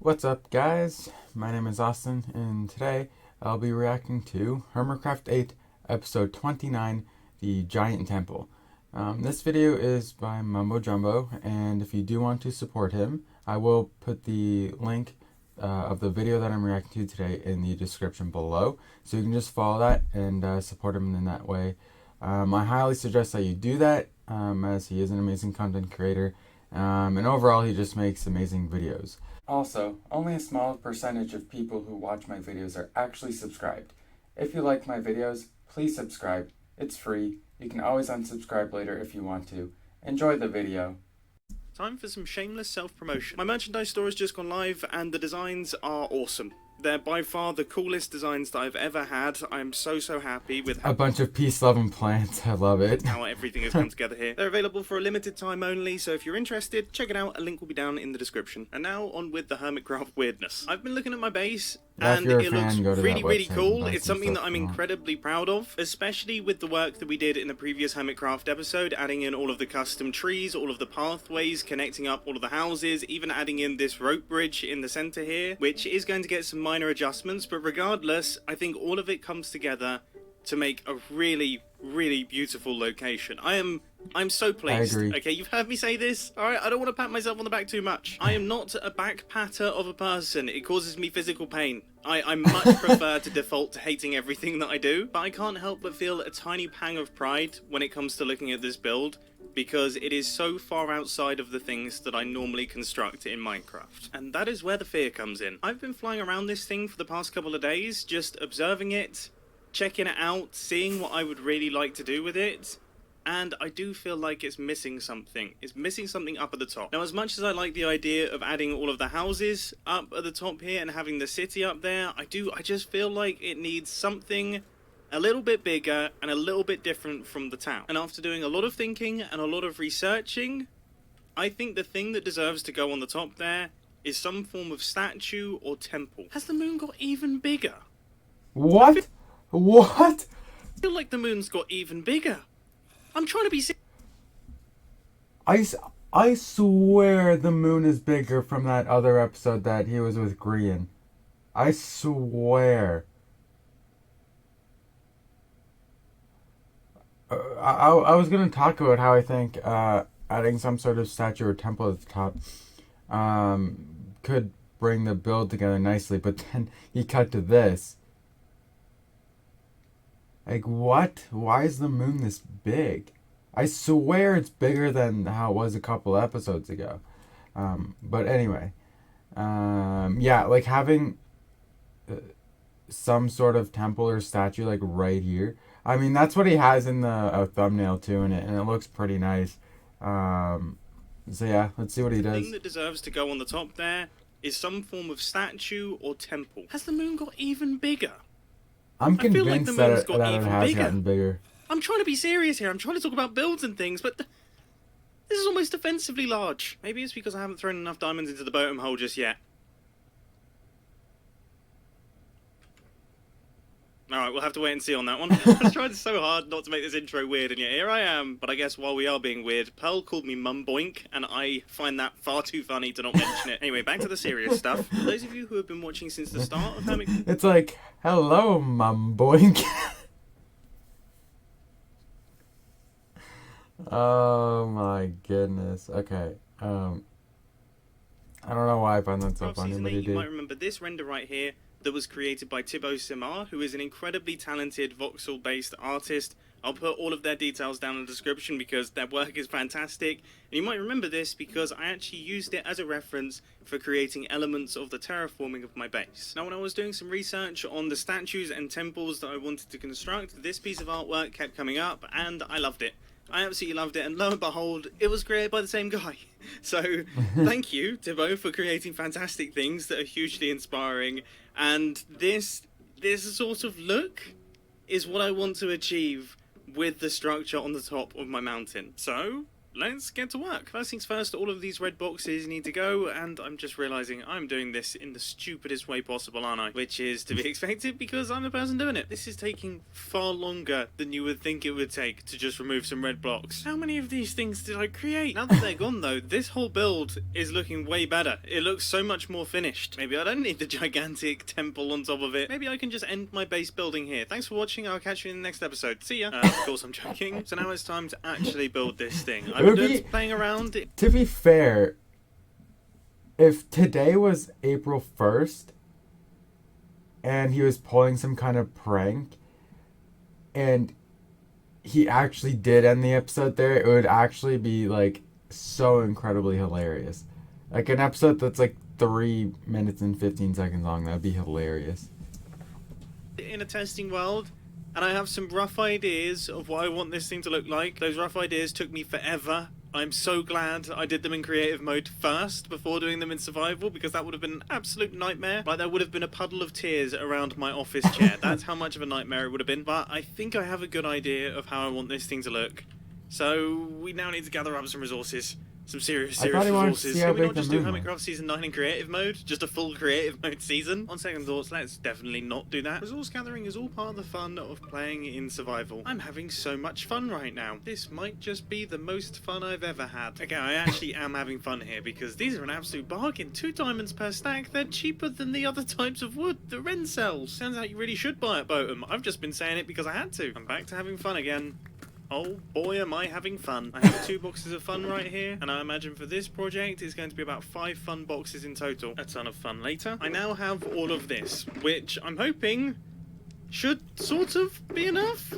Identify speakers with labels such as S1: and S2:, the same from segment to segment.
S1: What's up, guys? My name is Austin, and today I'll be reacting to Hermitcraft 8, Episode 29, The Giant Temple. This video is by Mumbo, and if you do want to support him, I will put the link of the video that I'm reacting to today in the description below, so you can just follow that and support him in that way. I highly suggest that you do that, as he is an amazing content creator, and overall he just makes amazing videos. Also, only a small percentage of people who watch my videos are actually subscribed. If you like my videos, please subscribe. It's free. You can always unsubscribe later if you want to. Enjoy the video.
S2: Time for some shameless self-promotion. My merchandise store has just gone live and the designs are awesome. They're by far the coolest designs that I've ever had. I'm so happy with
S1: a bunch of peace-loving plants. I love it.
S2: how everything has come together here. They're available for a limited time only, so if you're interested, check it out. A link will be down in the description. And now on with the Hermitcraft weirdness. I've been looking at my base, and it looks really cool. It's something that I'm incredibly proud of, especially with the work that we did in the previous Hermitcraft episode, adding in all of the custom trees, all of the pathways, connecting up all of the houses, even adding in this rope bridge in the center here, which is going to get some minor adjustments, but regardless, I think all of it comes together to make a really beautiful location. I'm so pleased. Okay, you've heard me say this. Alright, I don't want to pat myself on the back too much. I am not a back patter of a person. It causes me physical pain. I much prefer to default to hating everything that I do, but I can't help but feel a tiny pang of pride when it comes to looking at this build, because it is so far outside of the things that I normally construct in Minecraft. And that is where the fear comes in. I've been flying around this thing for the past couple of days, just observing it, checking it out, seeing what I would really like to do with it, and I do feel like it's missing something. It's missing something up at the top. Now, as much as I like the idea of adding all of the houses up at the top here and having the city up there, I just feel like it needs something a little bit bigger and a little bit different from the town. And after doing a lot of thinking and a lot of researching, I think the thing that deserves to go on the top there is some form of statue or temple. Has the moon got even bigger?
S1: What? What?
S2: I feel like the moon's got even bigger. I'm trying to be serious.
S1: I swear the moon is bigger from that other episode that he was with Grian. I swear. I was going to talk about how I think adding some sort of statue or temple at the top could bring the build together nicely, but then he cut to this. Like, what? Why is the moon this big? I swear it's bigger than how it was a couple episodes ago. But anyway. Yeah, like having some sort of temple or statue, like, right here. I mean, that's what he has in the thumbnail, too, and it looks pretty nice. So, yeah, let's see what he does.
S2: The thing that deserves to go on the top there is some form of statue or temple. Has the moon got even bigger?
S1: I'm convinced that it has gotten bigger.
S2: I'm trying to be serious here. I'm trying to talk about builds and things, but this is almost offensively large. Maybe it's because I haven't thrown enough diamonds into the bottom hole just yet. Alright, we'll have to wait and see on that one. I tried so hard not to make this intro weird, and yet here I am. But I guess while we are being weird, Pearl called me Mumboink, and I find that far too funny to not mention it. Anyway, back to the serious stuff. For those of you who have been watching since the start of Hermitcraft...
S1: It's like, hello, Mumboink. Oh my goodness. Okay. I don't know why I find that so funny, but
S2: you might remember this render right here that was created by Thibaut Simar, who is an incredibly talented voxel-based artist. I'll put all of their details down in the description because their work is fantastic. And you might remember this because I actually used it as a reference for creating elements of the terraforming of my base. Now, when I was doing some research on the statues and temples that I wanted to construct, this piece of artwork kept coming up, and I loved it. I absolutely loved it, and lo and behold, it was created by the same guy. So, thank you, Thibaut, for creating fantastic things that are hugely inspiring. And this sort of look is what I want to achieve with the structure on the top of my mountain. So, let's get to work. First things first, all of these red boxes need to go, and I'm just realising I'm doing this in the stupidest way possible, aren't I? Which is to be expected because I'm the person doing it. This is taking far longer than you would think it would take to just remove some red blocks. How many of these things did I create? Now that they're gone though, this whole build is looking way better. It looks so much more finished. Maybe I don't need the gigantic temple on top of it. Maybe I can just end my base building here. Thanks for watching. I'll catch you in the next episode. See ya. Of course I'm joking. So now it's time to actually build this thing. I've been playing around.
S1: To be fair, if today was April 1st and he was pulling some kind of prank and he actually did end the episode there, it would actually be like so incredibly hilarious. Like an episode that's like 3 minutes and 15 seconds long, that'd be hilarious.
S2: In a testing world, and I have some rough ideas of what I want this thing to look like. Those rough ideas took me forever. I'm so glad I did them in creative mode first before doing them in survival, because that would have been an absolute nightmare. Like, there would have been a puddle of tears around my office chair. That's how much of a nightmare it would have been. But I think I have a good idea of how I want this thing to look. So we now need to gather up some resources. Some serious resources. Can we not just do Hermitcraft Season 9 in creative mode? Just a full creative mode season? On second thoughts, let's definitely not do that. Resource gathering is all part of the fun of playing in survival. I'm having so much fun right now. This might just be the most fun I've ever had. Okay, I actually am having fun here because these are an absolute bargain. 2 diamonds per stack. They're cheaper than the other types of wood. The Ren cells. Turns out you really should buy at Boatum. I've just been saying it because I had to. I'm back to having fun again. Oh boy, am I having fun. I have 2 boxes of fun right here, and I imagine for this project it's going to be about 5 fun boxes in total. A ton of fun later. I now have all of this, which I'm hoping should sort of be enough.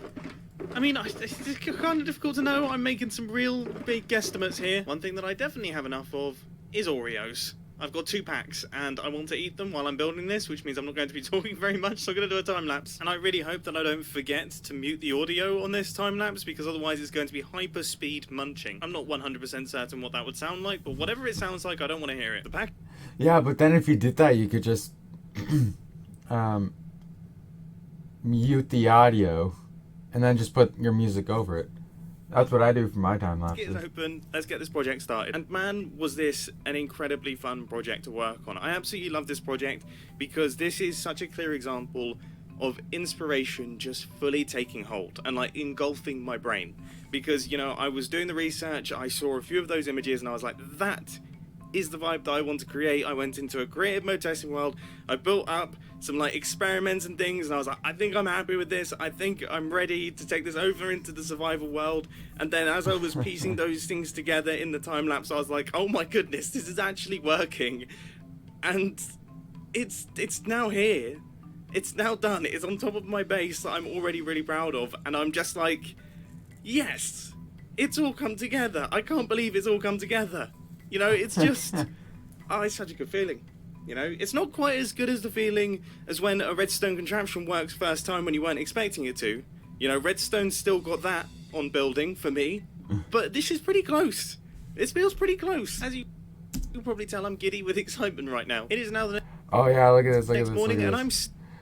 S2: I mean, it's kind of difficult to know. I'm making some real big guesstimates here. One thing that I definitely have enough of is Oreos. I've got 2 packs, and I want to eat them while I'm building this, which means I'm not going to be talking very much, so I'm going to do a time-lapse. And I really hope that I don't forget to mute the audio on this time-lapse, because otherwise it's going to be hyper-speed munching. I'm not 100% certain what that would sound like, but whatever it sounds like, I don't want to hear it. The pack...
S1: Yeah, but then if you did that, you could just mute the audio, and then just put your music over it. That's what I do for my time lapses.
S2: Let's get it open. Let's get this project started. And man, was this an incredibly fun project to work on. I absolutely love this project because this is such a clear example of inspiration just fully taking hold and like engulfing my brain. Because, you know, I was doing the research, I saw a few of those images and I was like, that is the vibe that I want to create. I went into a creative mode testing world. I built up some like experiments and things, and I was like, I think I'm happy with this. I think I'm ready to take this over into the survival world. And then as I was piecing those things together in the time lapse, I was like, oh my goodness, this is actually working. And it's now here. It's now done. It's on top of my base that I'm already really proud of, and I'm just like, yes, it's all come together. I can't believe it's all come together. You know, it's just, oh, it's such a good feeling. You know, it's not quite as good as the feeling as when a redstone contraption works first time when you weren't expecting it to. You know, redstone's still got that on building for me, but this is pretty close. This feels pretty close. As you'll probably tell, I'm giddy with excitement right now. It is now the
S1: oh yeah, look at this,
S2: next morning, and I'm.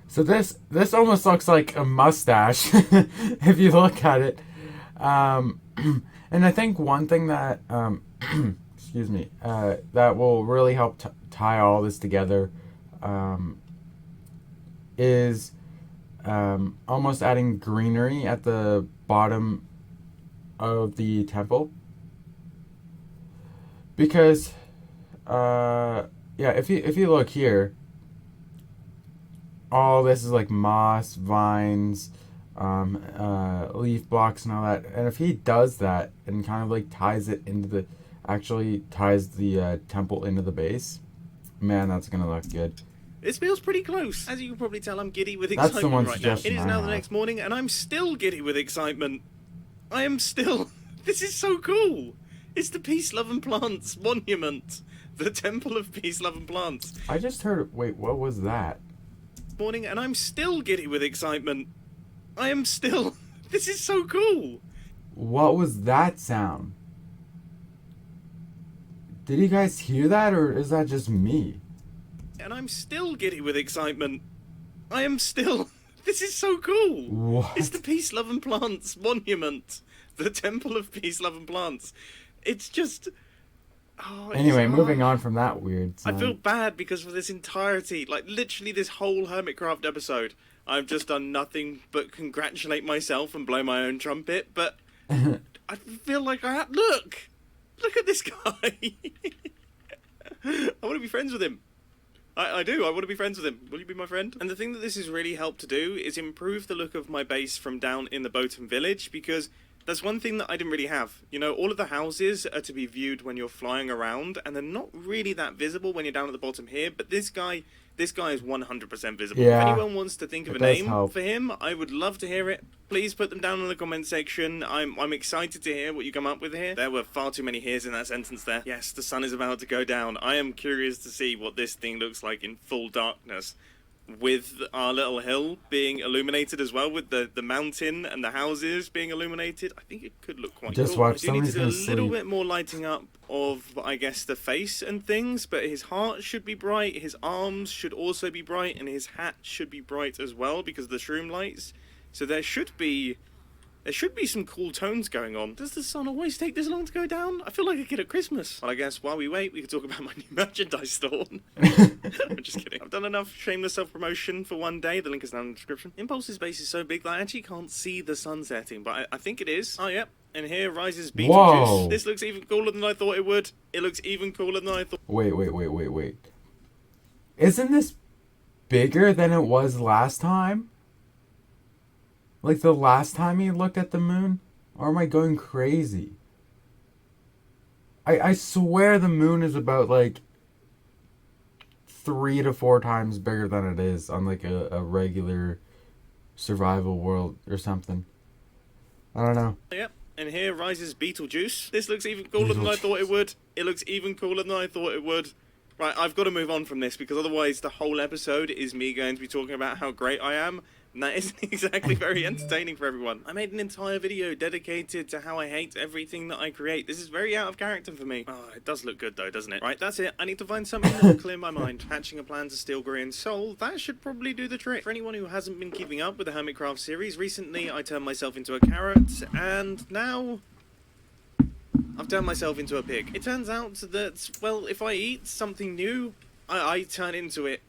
S1: So this almost looks like a mustache if you look at it, and I think one thing that excuse me, that will really help tie all this together is almost adding greenery at the bottom of the temple. Because, yeah, if you look here, all this is like moss, vines, leaf blocks and all that. And if he does that and kind of like ties it into the... actually ties the temple into the base, man, that's gonna look good.
S2: This feels pretty close. As you can probably tell, I'm giddy with excitement right now. It is now the next morning, and I'm still giddy with excitement. I am still... This is so cool. It's the Peace, Love and Plants monument. The Temple of Peace, Love and Plants.
S1: I just heard... Wait, what was that?
S2: Morning, and I'm still giddy with excitement. I am still... This is so cool.
S1: What was that sound? Did you guys hear that, or is that just me?
S2: And I'm still giddy with excitement. I am still... This is so cool.
S1: What?
S2: It's the Peace, Love and Plants monument. The Temple of Peace, Love and Plants. It's just... Oh,
S1: anyway, moving on from that weird sign.
S2: I feel bad because for this entirety, like literally this whole Hermitcraft episode, I've just done nothing but congratulate myself and blow my own trumpet, but I feel like I have... Look at this guy. I want to be friends with him. I do. I want to be friends with him. Will you be my friend? And the thing that this has really helped to do is improve the look of my base from down in the Boatham village, because that's one thing that I didn't really have. You know, all of the houses are to be viewed when you're flying around, and they're not really that visible when you're down at the bottom here, but this guy is 100% visible.
S1: Yeah,
S2: if anyone wants to think of a name for him, I would love to hear it. Please put them down in the comment section. I'm excited to hear what you come up with here. There were far too many heres in that sentence there. Yes, the sun is about to go down. I am curious to see what this thing looks like in full darkness, with our little hill being illuminated as well, with the mountain and the houses being illuminated. I think it could look quite
S1: Just
S2: cool.
S1: watch,
S2: I do need to do a
S1: sleep.
S2: little bit more lighting up of, I guess, the face and things, but his heart should be bright, his arms should also be bright, and his hat should be bright as well because of the shroom lights. So there should be some cool tones going on. Does the sun always take this long to go down? I feel like a kid at Christmas. Well, I guess while we wait, we could talk about my new merchandise store. I'm just kidding. I've done enough shameless self-promotion for one day. The link is down in the description. Impulse's base is so big that I actually can't see the sun setting, but I think it is. Oh, yep. And here rises Beetlejuice.
S1: Whoa.
S2: This looks even cooler than I thought it would. It looks even cooler than I thought.
S1: Wait. Isn't this bigger than it was last time? Like the last time he looked at the moon? Or am I going crazy? I swear the moon is about like 3 to 4 times bigger than it is on like a regular survival world or something. I don't know.
S2: Yep. And here rises Beetlejuice. This looks even cooler than I thought it would. It looks even cooler than I thought it would. Right, I've got to move on from this because otherwise the whole episode is me going to be talking about how great I am. And that isn't exactly very entertaining for everyone. I made an entire video dedicated to how I hate everything that I create. This is very out of character for me. Oh, it does look good though, doesn't it? Right, that's it. I need to find something more clear in my mind. Hatching a plan to steal Grian's soul, that should probably do the trick. For anyone who hasn't been keeping up with the Hermitcraft series, recently I turned myself into a carrot, and now I've turned myself into a pig. It turns out that, well, if I eat something new, I turn into it.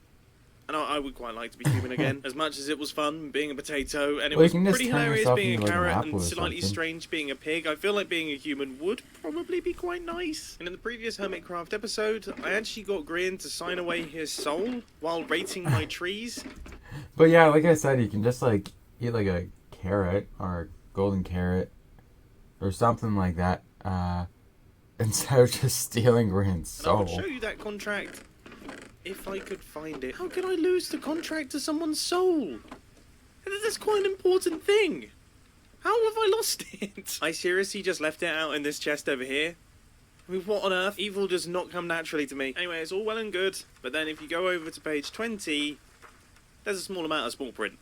S2: And I would quite like to be human again, as much as it was fun being a potato, and it was pretty hilarious being a carrot and slightly strange being a pig. I feel like being a human would probably be quite nice. And in the previous Hermitcraft episode, I actually got Grian to sign away his soul while rating my trees.
S1: But yeah, like I said, you can just like eat like a carrot or a golden carrot or something like that, instead of just stealing Grian's soul.
S2: And I would show you that contract if I could find it. How can I lose the contract to someone's soul? That's quite an important thing. How have I lost it? I seriously just left it out in this chest over here. I mean, what on earth? Evil does not come naturally to me. Anyway, it's all well and good, but then if you go over to page 20, there's a small amount of small print.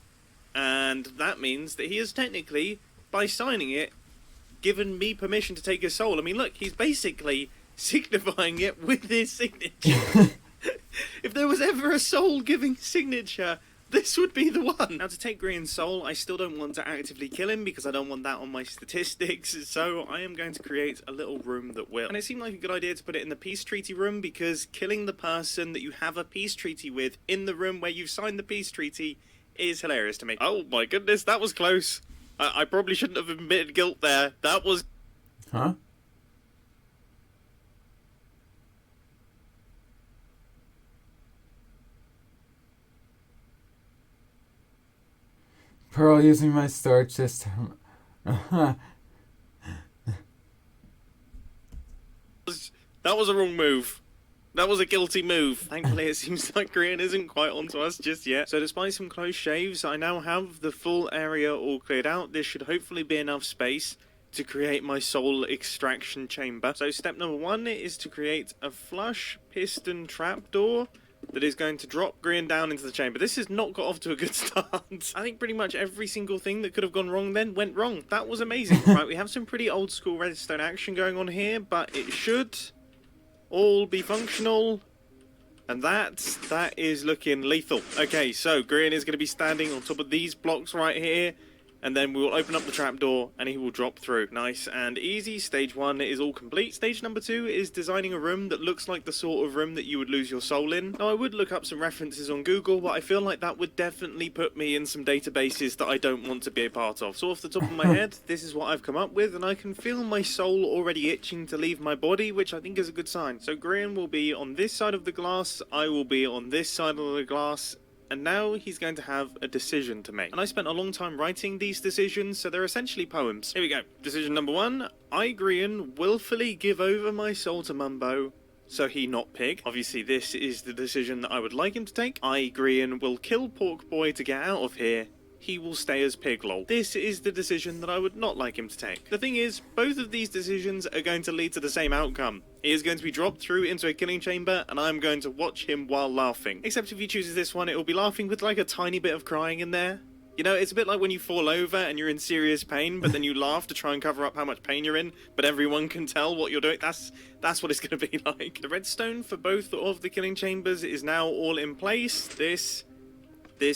S2: And that means that he has technically, by signing it, given me permission to take his soul. I mean, look, he's basically signifying it with his signature. If there was ever a soul-giving signature, this would be the one. Now, to take Grian's soul, I still don't want to actively kill him because I don't want that on my statistics, so I am going to create a little room that will. And it seemed like a good idea to put it in the peace treaty room because killing the person that you have a peace treaty with in the room where you've signed the peace treaty is hilarious to me. Oh my goodness, that was close. I probably shouldn't have admitted guilt there. That was...
S1: Huh? Pearl using my storage system.
S2: That was a wrong move. That was a guilty move. Thankfully, it seems like Grian isn't quite onto us just yet. So despite some close shaves, I now have the full area all cleared out. This should hopefully be enough space to create my soul extraction chamber. So step number 1 is to create a flush piston trapdoor that is going to drop Grian down into the chamber. This has not got off to a good start. I think pretty much every single thing that could have gone wrong then went wrong. That was amazing. Right, we have some pretty old school redstone action going on here, but it should all be functional. And that is looking lethal. Okay, so Grian is going to be standing on top of these blocks right here. and then we will open up the trapdoor and he will drop through. Nice and easy. Stage 1 is all complete. Stage number 2 is designing a room that looks like the sort of room that you would lose your soul in. Now, I would look up some references on Google, but I feel like that would definitely put me in some databases that I don't want to be a part of. So off the top of my head, this is what I've come up with, and I can feel my soul already itching to leave my body, which I think is a good sign. So Grian will be on this side of the glass, I will be on this side of the glass, and now he's going to have a decision to make. And I spent a long time writing these decisions, so they're essentially poems. Here we go. Decision number 1. I, Grian, willfully give over my soul to Mumbo, so he not pig. Obviously, this is the decision that I would like him to take. I, Grian, will kill Pork Boy to get out of here. He will stay as pig lol. This is the decision that I would not like him to take. The thing is, both of these decisions are going to lead to the same outcome. He is going to be dropped through into a killing chamber, and I'm going to watch him while laughing. Except if he chooses this one, it will be laughing with like a tiny bit of crying in there. You know, it's a bit like when you fall over and you're in serious pain, but then you laugh to try and cover up how much pain you're in, but everyone can tell what you're doing. That's what it's going to be like. The redstone for both of the killing chambers is now all in place. This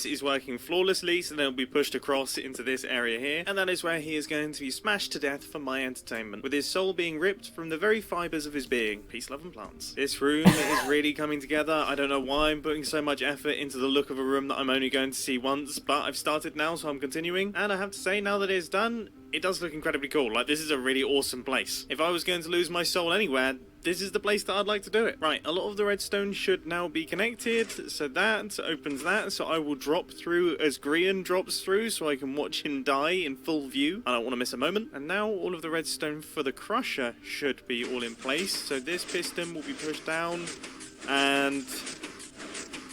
S2: is working flawlessly, so they'll be pushed across into this area here, and that is where he is going to be smashed to death for my entertainment, with his soul being ripped from the very fibres of his being. Peace, love and plants. This room is really coming together. I don't know why I'm putting so much effort into the look of a room that I'm only going to see once, but I've started now, so I'm continuing, and I have to say, now that it is done, it does look incredibly cool. Like, this is a really awesome place. If I was going to lose my soul anywhere, this is the place that I'd like to do it. Right, a lot of the redstone should now be connected, so that opens that, so I will drop through as Grian drops through, so I can watch him die in full view. I don't want to miss a moment. And now all of the redstone for the crusher should be all in place, so this piston will be pushed down, and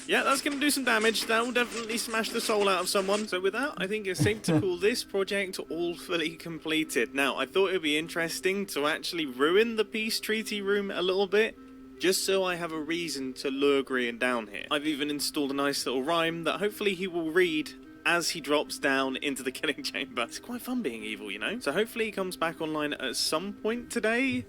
S2: yeah, that's going to do some damage. That will definitely smash the soul out of someone. So with that, I think it's safe to call this project all fully completed. Now, I thought it would be interesting to actually ruin the peace treaty room a little bit, just so I have a reason to lure Grian down here. I've even installed a nice little rhyme that hopefully he will read as he drops down into the killing chamber. It's quite fun being evil, you know? So hopefully he comes back online at some point today,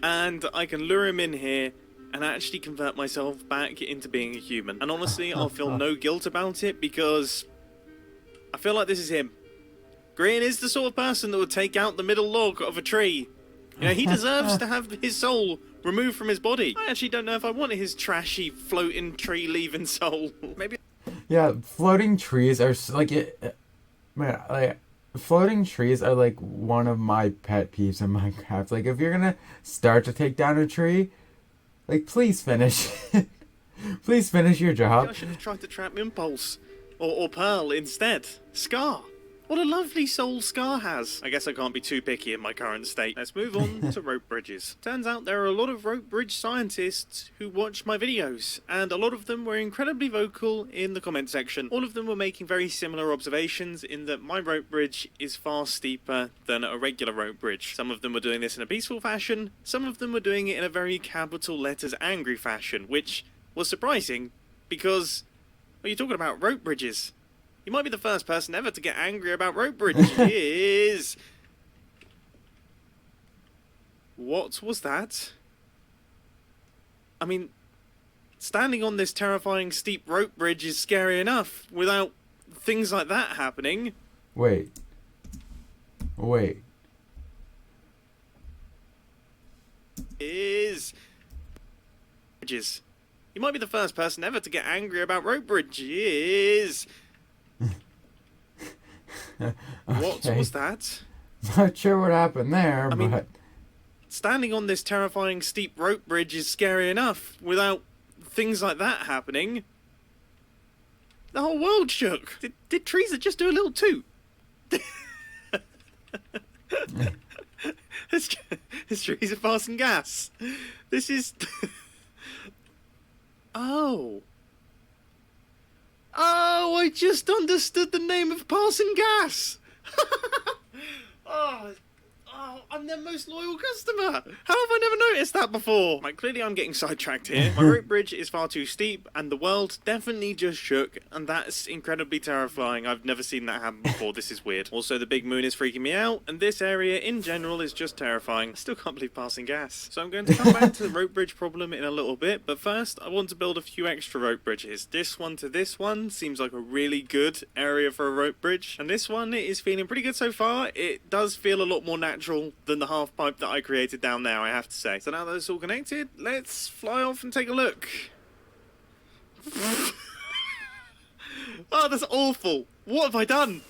S2: and I can lure him in here and actually convert myself back into being a human. And honestly, I'll feel no guilt about it, because I feel like this is him. Grian is the sort of person that would take out the middle log of a tree. You know, he deserves to have his soul removed from his body. I actually don't know if I want his trashy, floating, tree-leaving soul. Maybe.
S1: Yeah, floating trees are floating trees are like one of my pet peeves in Minecraft. Like, if you're gonna start to take down a tree, like, please finish. Please finish your job.
S2: Maybe I should have tried to trap Impulse. Or Pearl instead. Scar. What a lovely soul Scar has. I guess I can't be too picky in my current state. Let's move on to rope bridges. Turns out there are a lot of rope bridge scientists who watch my videos, and a lot of them were incredibly vocal in the comment section. All of them were making very similar observations in that my rope bridge is far steeper than a regular rope bridge. Some of them were doing this in a peaceful fashion, some of them were doing it in a very capital letters angry fashion, which was surprising because, well, you're talking about rope bridges. You might be the first person ever to get angry about rope bridges. What was that? I mean, standing on this terrifying steep rope bridge is scary enough without things like that happening.
S1: Wait.
S2: Bridges. You might be the first person ever to get angry about rope bridges. What was that?
S1: Not sure what happened there,
S2: I mean,
S1: but
S2: standing on this terrifying steep rope bridge is scary enough without things like that happening. The whole world shook. Did Teresa just do a little toot? Is Teresa passing gas? This is... Oh, I just understood the name of passing gas. Oh, I'm their most loyal customer. How have I never noticed that before? Like, clearly I'm getting sidetracked here. My rope bridge is far too steep, and the world definitely just shook, and that's incredibly terrifying. I've never seen that happen before. This is weird. Also, the big moon is freaking me out, and this area in general is just terrifying. I still can't believe passing gas. So I'm going to come back to the rope bridge problem in a little bit, but first I want to build a few extra rope bridges. This one to this one seems like a really good area for a rope bridge, and this one is feeling pretty good so far. It does feel a lot more natural than the half pipe that I created down there, I have to say. So now that it's all connected, let's fly off and take a look. Oh, that's awful. What have I done?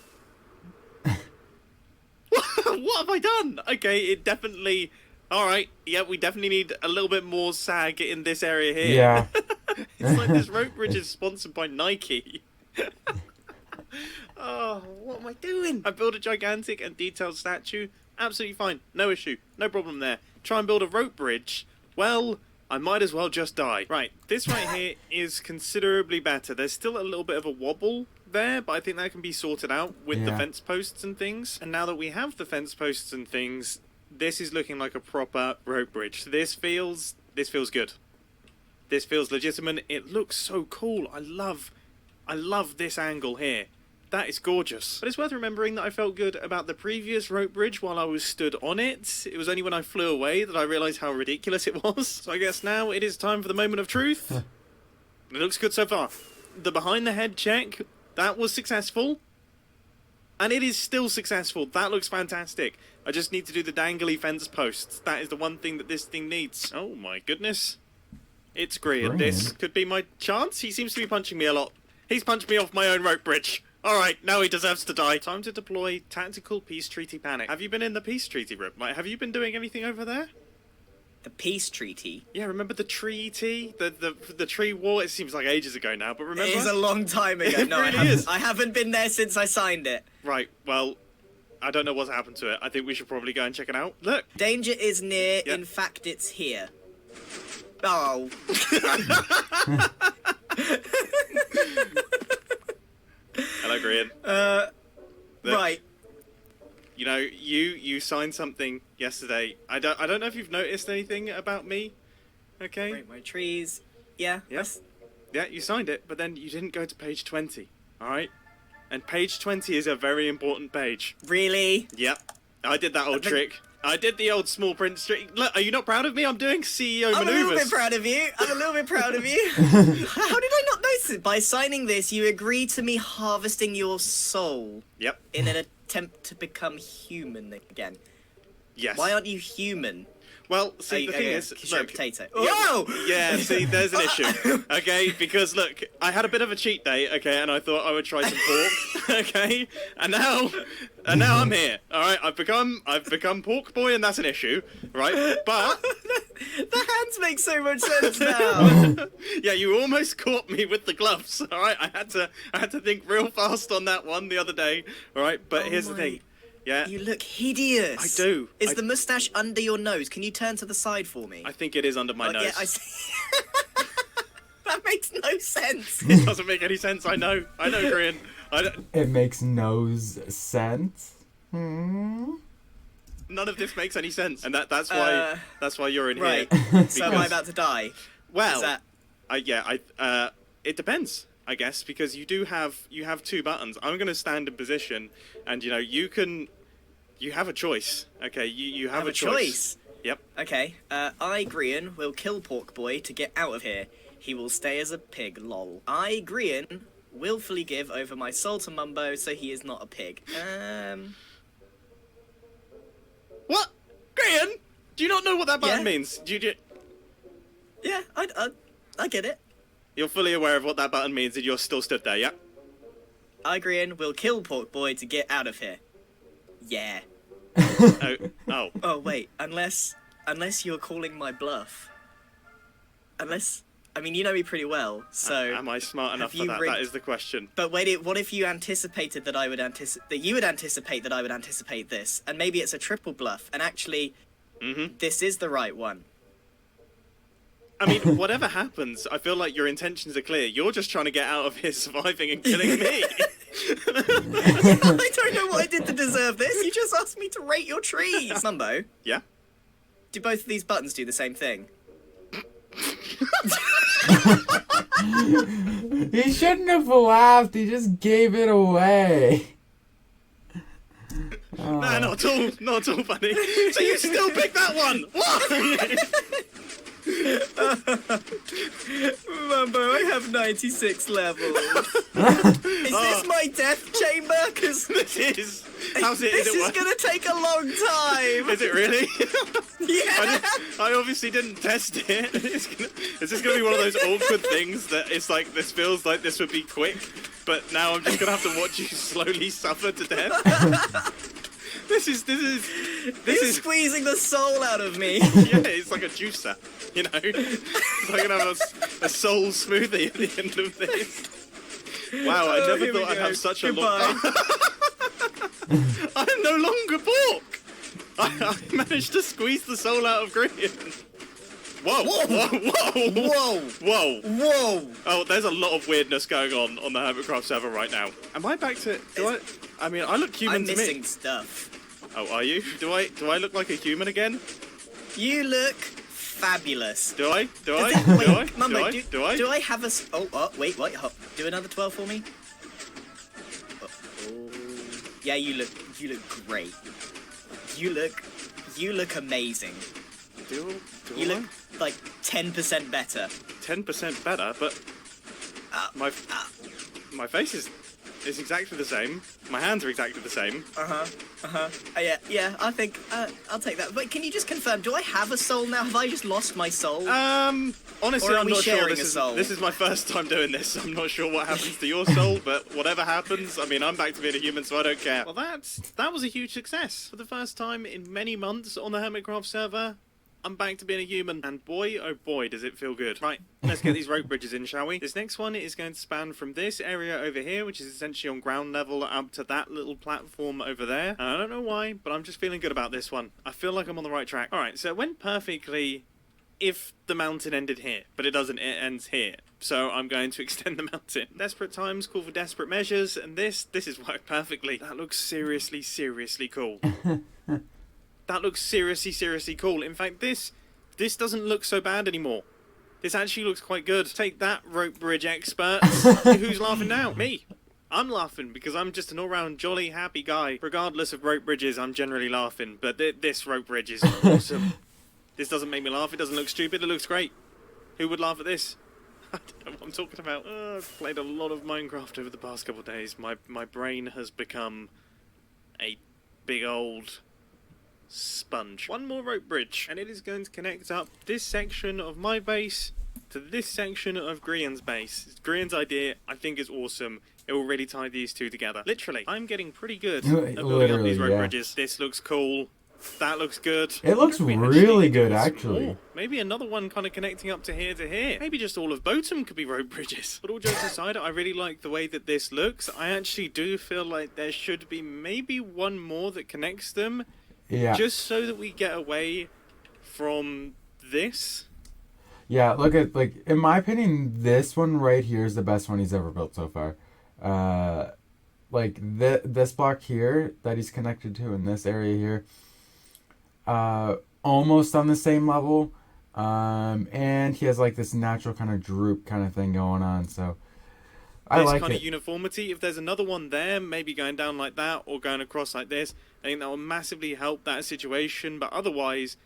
S2: What have I done? Okay, it definitely... Alright, yeah, we definitely need a little bit more sag in this area here.
S1: Yeah.
S2: It's like this rope bridge is sponsored by Nike. Oh, what am I doing? I built a gigantic and detailed statue. Absolutely fine. No issue. No problem there. Try and build a rope bridge. Well, I might as well just die. Right, this right here is considerably better. There's still a little bit of a wobble there, but I think that can be sorted out with the fence posts and things. And now that we have the fence posts and things, this is looking like a proper rope bridge. This feels good. This feels legitimate. It looks so cool. I love this angle here. That is gorgeous. But it's worth remembering that I felt good about the previous rope bridge while I was stood on it. It was only when I flew away that I realised how ridiculous it was. So I guess now it is time for the moment of truth. It looks good so far. The behind the head check, that was successful. And it is still successful. That looks fantastic. I just need to do the dangly fence posts. That is the one thing that this thing needs. Oh my goodness. It's Grian. This could be my chance. He seems to be punching me a lot. He's punched me off my own rope bridge. Alright, now he deserves to die. Time to deploy Tactical Peace Treaty Panic. Have you been in the Peace Treaty room? Like, have you been doing anything over there?
S3: The Peace Treaty?
S2: Yeah, remember the treaty? The tree war? It seems like ages ago now, but remember?
S3: It is a long time ago.
S2: It
S3: No,
S2: really
S3: I haven't been there since I signed it.
S2: Right, well, I don't know what's happened to it. I think we should probably go and check it out. Look!
S3: Danger is near.
S2: Yep.
S3: In fact, it's here. Oh.
S2: Hello, Grian. Look,
S3: Right.
S2: You know, you signed something yesterday. I don't know if you've noticed anything about me. Okay?
S3: Break my trees. Yeah.
S2: Yep. Yeah, you signed it, but then you didn't go to page 20. Alright? And page 20 is a very important page.
S3: Really?
S2: Yep. I did that old trick. I did the old small print trick. Look, are you not proud of me? I'm doing CEO maneuvers.
S3: I'm a little bit proud of you. I'm a little bit proud of you. How did I not notice it? By signing this, you agree to me harvesting your soul.
S2: Yep.
S3: In an attempt to become human again.
S2: Yes.
S3: Why aren't you human?
S2: Well, see, the thing is,
S3: because you're a
S2: look,
S3: potato.
S2: Yeah,
S3: Whoa!
S2: yeah, see, there's an issue, okay? Because look, I had a bit of a cheat day, okay, and I thought I would try some pork, okay? And now I'm here, all right? I've become pork boy, and that's an issue, right? But
S3: the hands make so much sense now.
S2: yeah, you almost caught me with the gloves, all right? I had to think real fast on that one the other day, all right? But here's the thing. Yeah.
S3: You look hideous.
S2: I do.
S3: Is the moustache under your nose? Can you turn to the side for me?
S2: I think it is under my nose.
S3: Yeah, I see. That makes no sense.
S2: It doesn't make any sense. I know, Grian.
S1: It makes no sense.
S2: None of this makes any sense, and that's why you're in
S3: right.
S2: here.
S3: So am I about to die?
S2: Well, it depends, I guess, because you have two buttons. I'm going to stand in position, and you have a choice. Okay, you have a choice. Yep.
S3: Okay. I, Grian, will kill Pork Boy to get out of here. He will stay as a pig. Lol. I, Grian, willfully give over my soul to Mumbo, so he is not a pig.
S2: What? Grian? Do you not know what that button means? Do you?
S3: Yeah, I get it.
S2: You're fully aware of what that button means, and you're still stood there, yeah?
S3: I, Grian, will kill Pork Boy to get out of here. Yeah.
S2: Oh.
S3: Oh, wait. Unless you're calling my bluff. I mean, you know me pretty well, so...
S2: Am I smart enough for that? That is the question.
S3: But wait, what if you anticipated that you would anticipate that I would anticipate this, and maybe it's a triple bluff, and actually, this is the right one.
S2: I mean, whatever happens, I feel like your intentions are clear. You're just trying to get out of here surviving and killing me.
S3: I don't know what I did to deserve this. You just asked me to rate your trees. Mumbo,
S2: Yeah?
S3: do both of these buttons do the same thing?
S1: He shouldn't have laughed. He just gave it away.
S2: No, not at all. Not at all, buddy. So you still picked that one? What?
S3: Mumbo, I have 96 levels. Is this my death chamber? Because
S2: This is. How's it?
S3: this
S2: Is it
S3: is
S2: work?
S3: going to take a long time.
S2: Is it really?
S3: Yeah.
S2: I obviously didn't test it. Is this going to be one of those awkward things that it's like, this feels like this would be quick, but now I'm just going to have to watch you slowly suffer to death? This is
S3: Squeezing the soul out of me.
S2: yeah, it's like a juicer, you know? It's like gonna have a soul smoothie at the end of this. Wow, I never
S3: here we
S2: thought I'd
S3: go.
S2: have such a
S3: Goodbye.
S2: long... I'm no longer pork! I managed to squeeze the soul out of Grian. Whoa, whoa, whoa,
S3: Whoa.
S2: whoa.
S3: Whoa.
S2: Oh, there's a lot of weirdness going on the Hermitcraft server right now. Am I back to... I mean, I look human
S3: I'm
S2: to
S3: missing
S2: me.
S3: stuff.
S2: Oh, are you? Do I look like a human again?
S3: You look fabulous.
S2: Do I? Do I?
S3: Wait,
S2: Do I?
S3: Mumbo,
S2: Do I?
S3: do I have a... wait, do another 12 for me? Yeah, you look great. You look amazing.
S2: Do
S3: You
S2: I?
S3: look like 10% better.
S2: 10% better, but my face is exactly the same. My hands are exactly the same.
S3: Yeah, I think I'll take that. But can you just confirm, do I have a soul now? Have I just lost my soul?
S2: Honestly,
S3: Or are
S2: I'm
S3: we
S2: not sure.
S3: sharing
S2: This
S3: a
S2: is
S3: soul?
S2: this is my first time doing this. I'm not sure what happens to your soul, but whatever happens, I mean, I'm back to being a human, so I don't care. Well, that was a huge success. For the first time in many months on the Hermitcraft server, I'm back to being a human, and boy, oh boy, does it feel good. Right, let's get these rope bridges in, shall we? This next one is going to span from this area over here, which is essentially on ground level, up to that little platform over there. And I don't know why, but I'm just feeling good about this one. I feel like I'm on the right track. Alright, so it went perfectly if the mountain ended here, but it doesn't, it ends here. So I'm going to extend the mountain. Desperate times call for desperate measures, and this has worked perfectly. That looks seriously, seriously cool. That looks seriously, seriously cool. In fact, this doesn't look so bad anymore. This actually looks quite good. Take that, rope bridge experts. Who's laughing now? Me. I'm laughing because I'm just an all-round jolly, happy guy. Regardless of rope bridges, I'm generally laughing. But this rope bridge is awesome. This doesn't make me laugh. It doesn't look stupid. It looks great. Who would laugh at this? I don't know what I'm talking about. I've played a lot of Minecraft over the past couple of days. My brain has become a big old sponge. One more rope bridge, and it is going to connect up this section of my base to this section of Grian's base. It's Grian's idea. I think it's awesome. It will really tie these two together. Literally, I'm getting pretty good at building up these rope bridges. This looks cool. That looks good.
S1: It looks really good, actually.
S2: More. Maybe another one kind of connecting up to here to here. Maybe just all of Botham could be rope bridges. But all jokes aside, I really like the way that this looks. I actually do feel like there should be maybe one more that connects them.
S1: Yeah.
S2: Just so that we get away from this.
S1: Yeah, look at, like, in my opinion, this one right here is the best one he's ever built so far. Like, this block here that he's connected to in this area here, almost on the same level. And he has, like, this natural kind of droop kind of thing going on, so I like it. This
S2: kind of uniformity. If there's another one there, maybe going down like that or going across like this, I think that will massively help that situation. But otherwise,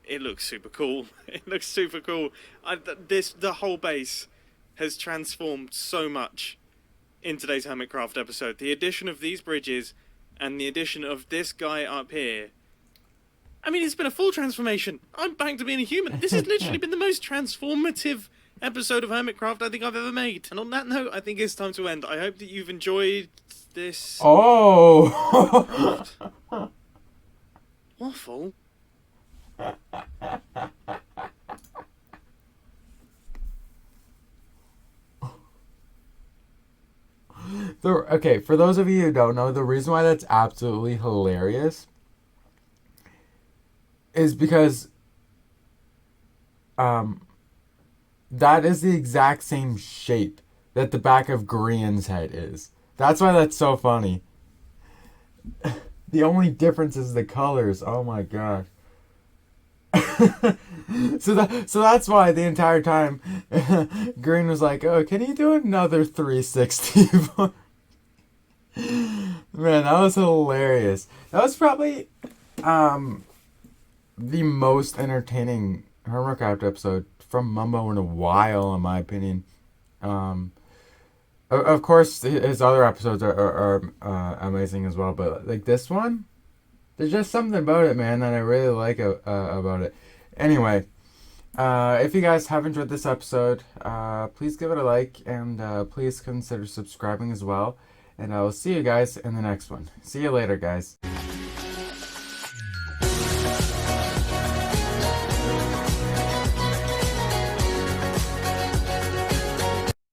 S2: it looks super cool. It looks super cool. The whole base has transformed so much in today's Hermitcraft episode. The addition of these bridges and the addition of this guy up here. I mean, it's been a full transformation. I'm back to being a human. This has literally been the most transformative episode of Hermitcraft I think I've ever made. And on that note, I think it's time to end. I hope that you've enjoyed this...
S1: Oh!
S2: Waffle?
S1: Okay, for those of you who don't know, the reason why that's absolutely hilarious is because that is the exact same shape that the back of Grian's head is. That's why that's so funny. The only difference is the colors. Oh my god. So that's why the entire time Green was like, "Oh, can you do another 360?" Man, that was hilarious. That was probably the most entertaining Hermitcraft episode from Mumbo in a while, in my opinion. Of course, his other episodes are amazing as well, but like this one, there's just something about it, man, that I really like about it. Anyway, if you guys have enjoyed this episode, please give it a like, and please consider subscribing as well. And I will see you guys in the next one. See you later, guys.